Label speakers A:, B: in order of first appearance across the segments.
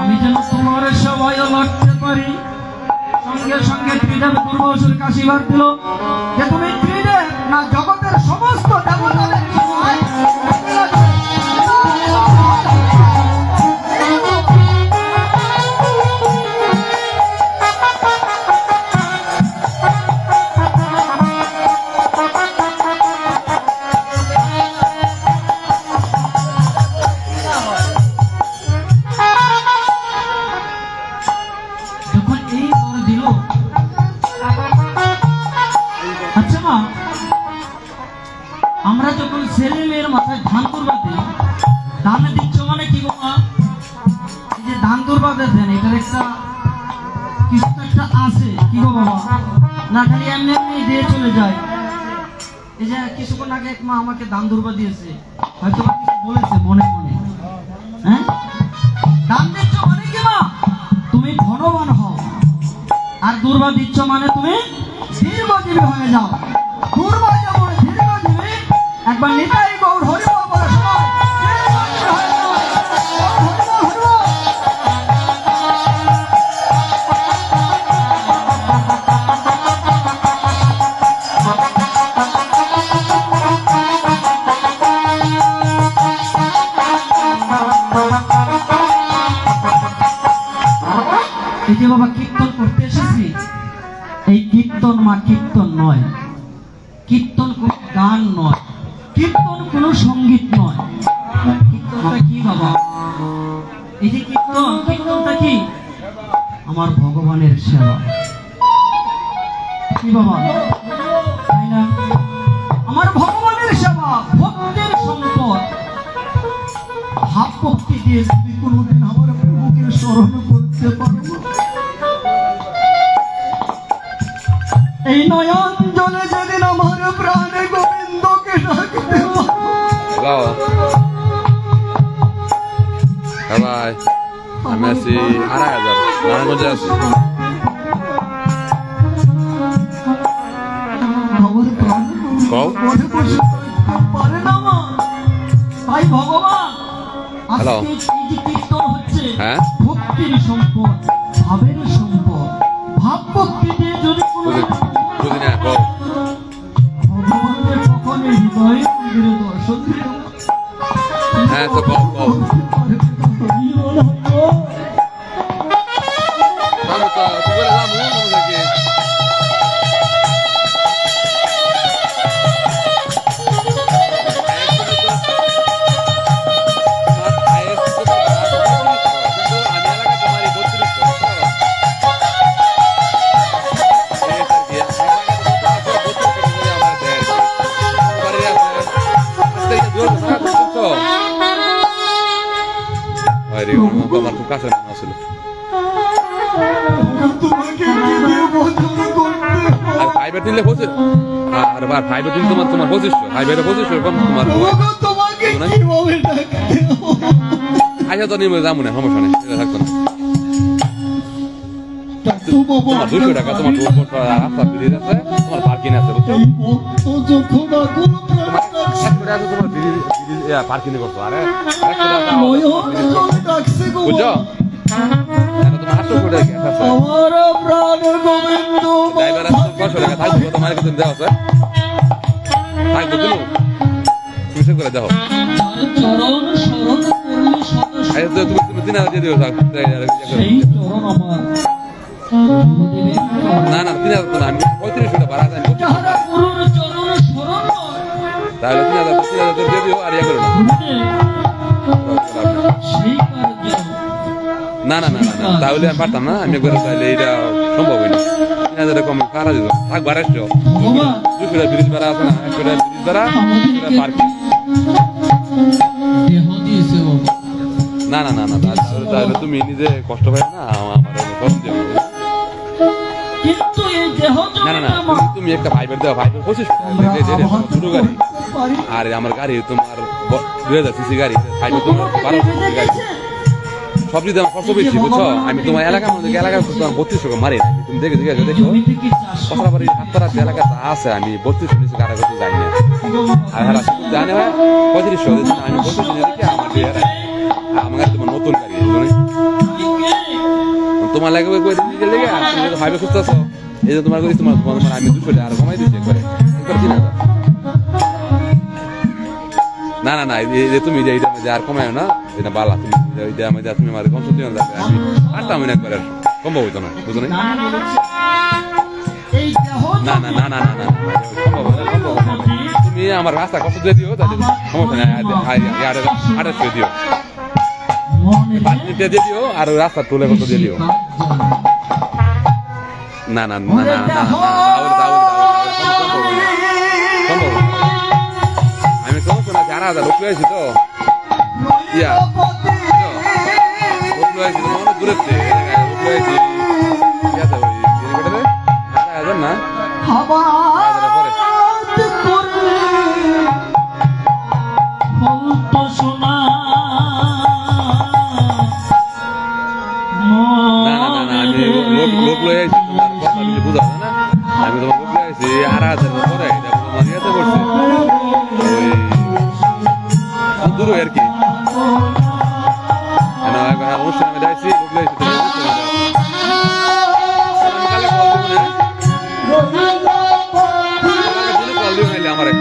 A: আমি যেন তোমার সবাই লড়তে পারি। সঙ্গে সঙ্গে ত্রিদেব পূর্বসুর কাশীবার দিল যে তুমি ত্রিদেব না জগতের সমস্ত দেবতাদের সবাই আমরা যখন ছেলে মেয়ের মাথায় ধান তুলবা দিই, ধানে দিচ্ছ মানে কি গো মা? এই যে ধান তুলবা দেন এটার একটা কিছু একটা আছে কি গো বাবা? না খালি এমনি এমনি দিয়ে চলে যায়। এই যে কিছুক্ষণ আগে এক মা আমাকে ধান দুর্বা দিয়েছে, হয়তো কিছু বলেছে মনে মনে। হ্যাঁ, ধান দিচ্ছ মানে কি মা? তুমি ধনবান হও, আর দুর্বা দিচ্ছ মানে তুমি দীর্ঘজীবী হয়ে যাও। দুর্বা যেমন দীর্ঘজীবী, একবার নিতাই গৌর হরিবল বলে সবাই এই যে বাবা কীর্তন করতে এসেছি, এই কীর্তন মা কীর্তন নয়, কীর্তন কোন গান নয়, কীর্তন কোন সঙ্গীত নয়। কীর্তনটা কি বাবা? এই যে কীর্তন, কীর্তনটা কি? আমার ভগবানের সেবা। কি বাবা, তাই না? আমার ভগবানের সেবা, ভক্তির সম্পদ। ভাব ভক্তি দিয়ে যদি কোনোদিন আমার প্রভুকে স্মরণ করতে পারবো, এই নয়ন জলে যেদিন আমার প্রাণে গোবিন্দকে ডাকতে
B: Hello. Bye. আমি আছি আড়াইহাজার, নারায়ণগঞ্জে আছি।
A: পারে না মা, তাই ভগবান
B: হ্যালো,
A: আজকে এই যে কীর্তন হচ্ছে,
B: হ্যাঁ,
A: ভক্তির সম্পদ, ভাবের সম্পদ। ভাব ভক্তি দিয়ে যদি কোনো
B: বুঝি না, কও।
A: ভগবানের কখনো হৃদয়ে মন্দিরে দর্শন দিতে
B: হ্যাঁ তো কও কও। যাবো তো, কি করে যাবো নাকি? আমার খুব কাছে মনে আসলে আর ফাইবার দিলে পৌঁছে, আর ফাইবার দিলে তোমার 2500, ফাইবারে 2500 এরকম তোমার আচ্ছা তো নিয়ে যাবো না, সমস্যা নেই, থাকতো না। তোমার 200 টাকা তোমার রাস্তা ফিরিয়ে আছে, তোমার পার্কিং আছে, বুঝছো? তোমার পার্কিং করছো, আরে বুঝছো? তোমার 800 টাকা গ্যাস আছে, ড্রাইভার আছে 500 টাকা থাকবো, তোমার কিছু দেওয়া আছে থাকবো, তুমি সুইচ করে দেখো। তুমি 3000 দিয়ে দিও। না না 3000 তো না, আমি 3500 টাকা ভাড়া দেন, তাহলে 3000 দিয়ে দিও। আর ইয়ে করো না, না না না না, তাহলে আমি পারতাম না, আমি একবার তাহলে এটা সম্ভব হয় না। 3000 কম ভাড়া দিত, থাক ভাড়া আসছো 200 টাকা ব্রিজ ভাড়া আছে না, 100 টাকা ব্রিজ ভাড়া, পার্কিং। না না না না, তাহলে তুমি নিজে কষ্ট পাই না, আমার না না না, তুমি একটা ফাইবার দাও, ফাইবার 2500 ছোট গাড়ি, আর আমার গাড়ি তোমার 2000 সিসি গাড়ি, ফাইবার তোমার 1200 সিসি গাড়ি, সব দিতে আমার খরচ বেশি, বুঝছো? আমি তোমার এলাকার মধ্যে এলাকায় 3200 মারি না, তুমি দেখে দেখে দেখো কতটা হাতপাড়া এলাকা যা আছে, আমি 3200 নিচে গাড়ি করতে যাই না। আর হারা জানে হয় 3500, আমি 3200 দেখি আমার আমার গাড়ি তোমার নতুন গাড়ি, তোমার লাগে কই দিতে লেগে তুমি তো ভাইবে সুস্থ আছো এই যে তোমার কইছি তোমার আমি 200 টাকা আর কমাই দিচ্ছি একবারে 3000 না না না এই যে তুমি যে এটা আর কমায় না এটা বালা তুমি এটা আমি তুমি আমার কম সত্যি না আমি আটটা মনে একবারে সম্ভব হইতো না বুঝো না
A: এই দেহ
B: না না না না না না সম্ভব না তুমি আমার রাস্তা কষ্ট দিয়ে দিও তাহলে সমস্যা নাই আর আরে দিও
A: মনে
B: 5 মিনিট দিয়ে দিও আর রাস্তা তুলে কত দিয়ে দিও না না না না না সম্ভব আমি সমস্যা না 4000 লোক লইছি তো ইয়া লোক লইছি তো অনেক দূরে থেকে লোক লইছি ইয়া তো ওই এটা রে 4000 না
A: হাওয়া
B: পরে
A: বলতো শোনা
B: না না না না আমি লোক লই আইছি তোমার কথা কিছু বুঝা না আমি তোমার লোক লই আইছি 4000 পরে এটা তোমার ইয়াতে করছে ওই দূর আর কি এনা একবার অনুষ্ঠানে আমি যাইছি লোক লই আইছি আমি কালে কল দিব না কল দিব নাইলে আমারে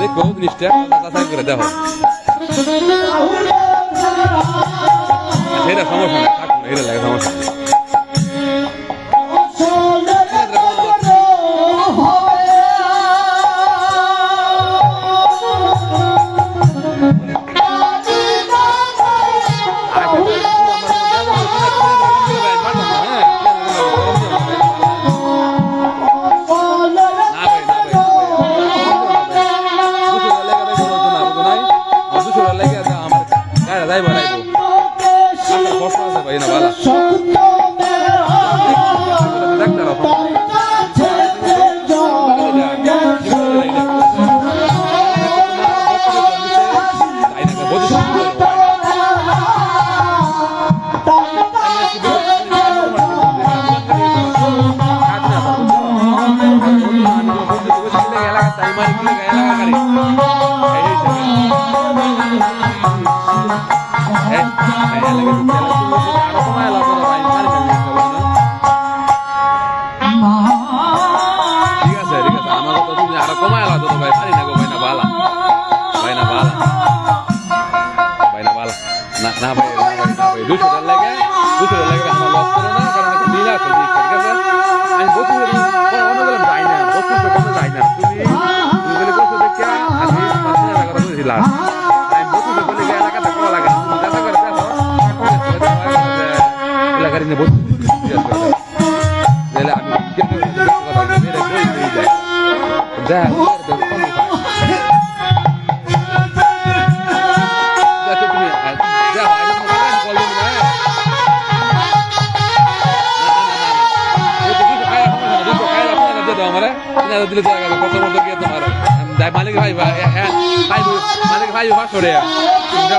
B: দেখো জিনিসটা করে দেখো সেটা সমস্যা নেই থাকুন এটা লাগে সমস্যা নেই দিলে কত বছর গিয়ে তোমার মালিক ভাই মালিক ভাই করে তোমার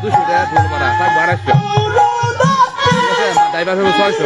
B: 200 টাকা ঢোল করা তাই 1200 ড্রাইভার হবে 600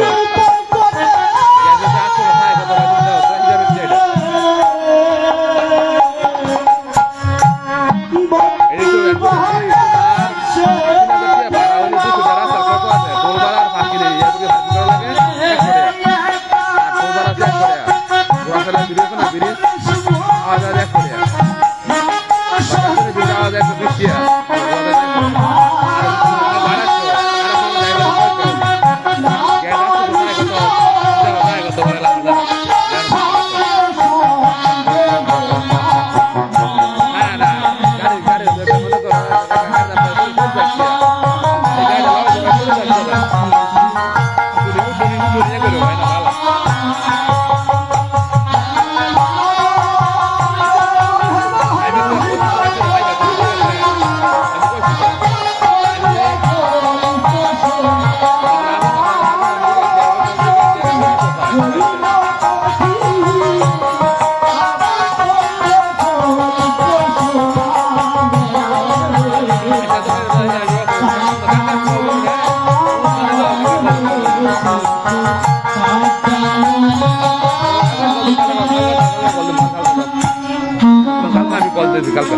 B: কালকে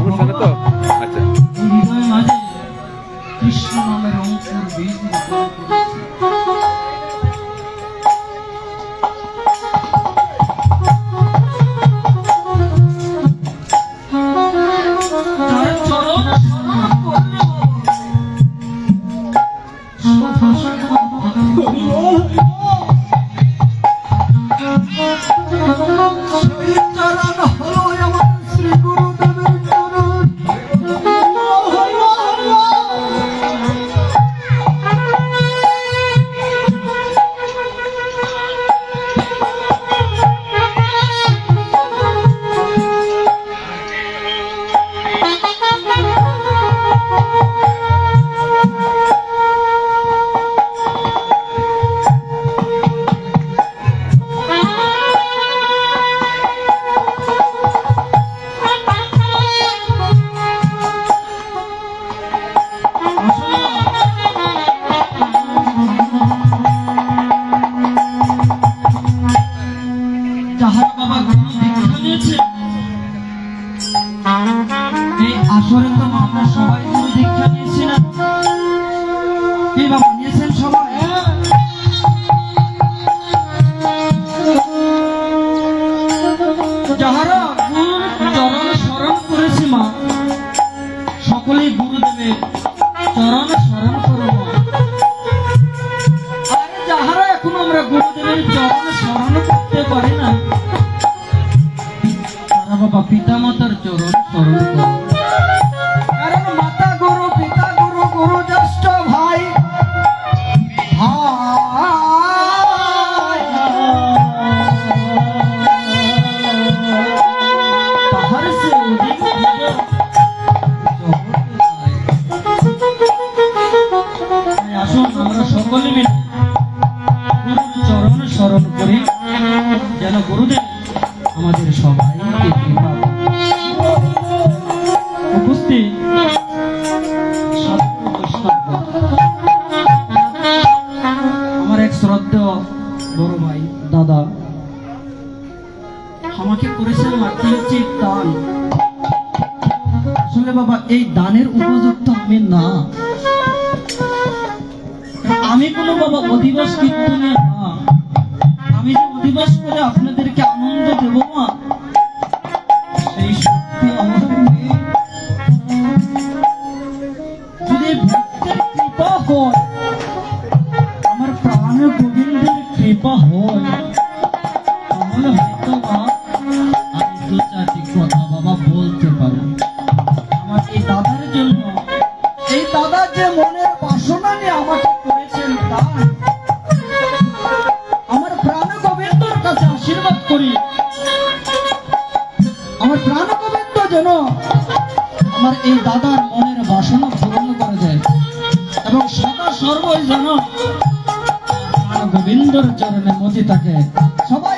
B: অনুষ্ঠানে তো আচ্ছা
A: এই হৃদয়ের মাঝে কৃষ্ণ নামের অঙ্কুর বীজ রোপণ করেছি। তার চরণ স্মরণ করলে সেই চরণ হলো আমার শ্রী গুরুদেবের চরণ। যাহারা বাবা গুরু দীক্ষা নিয়েছে, এই আসরে তো আমরা সবাই গুরু দীক্ষা নিয়েছি না? এই বাবা নিয়েছেন সবাই? যাহারা গুরুর চরণ স্মরণ করেছি মা, সকলেই গুরুদেবের চরণ স্মরণ করো মা। আর যাহারা এখন আমরা গুরুদেবের চরণ স্মরণ করতে পারি না, তারা বাবা পিতা মাতার চরণ স্মরণ করো। কারণ মাতা গুরু, পিতা গুরু, গুরু জ্যেষ্ঠ ভাই, তাহার সে অধিক প্রিয় জগতে নাই। তাই আসুন আমরা সকলে মিলে গুরুর চরণ স্মরণ করি, যেন গুরুদেব আমাদের সবাইকে কৃপা করেন। উপস্থিত সাধু বৈষ্ণব, আমার এক শ্রদ্ধেয় বড় ভাই দাদা আমাকে করেছেন মাতৃচিত দান। আসলে বাবা এই দানের উপযুক্ত আমি না, আমি কোনো বাবা অধিবাস কীর্তনে না। আমি যে অধিবাস করে আপনাদেরকে আনন্দ দেব মা, সেই শক্তি আমার নেই। যদি ভক্তের কৃপা হয়, আমার প্রাণ গোবিন্দের কৃপা হয়, তাহলে হয়তো মা আমি দু চারটি কথা বাবা বলতে পারি। আমার এই দাদার জন্য, এই দাদা যে মনের বাসনা নিয়ে আমাকে করেছেন দান, আমার প্রাণ গোবিন্দর কাছে আশীর্বাদ করি, আমার প্রাণ গোবিন্দ যেন আমার এই দাদার মনের বাসনা পূরণ করে দেয় এবং সদা সর্বই যেন প্রাণ গোবিন্দর চরণে মতি থাকে। সবাই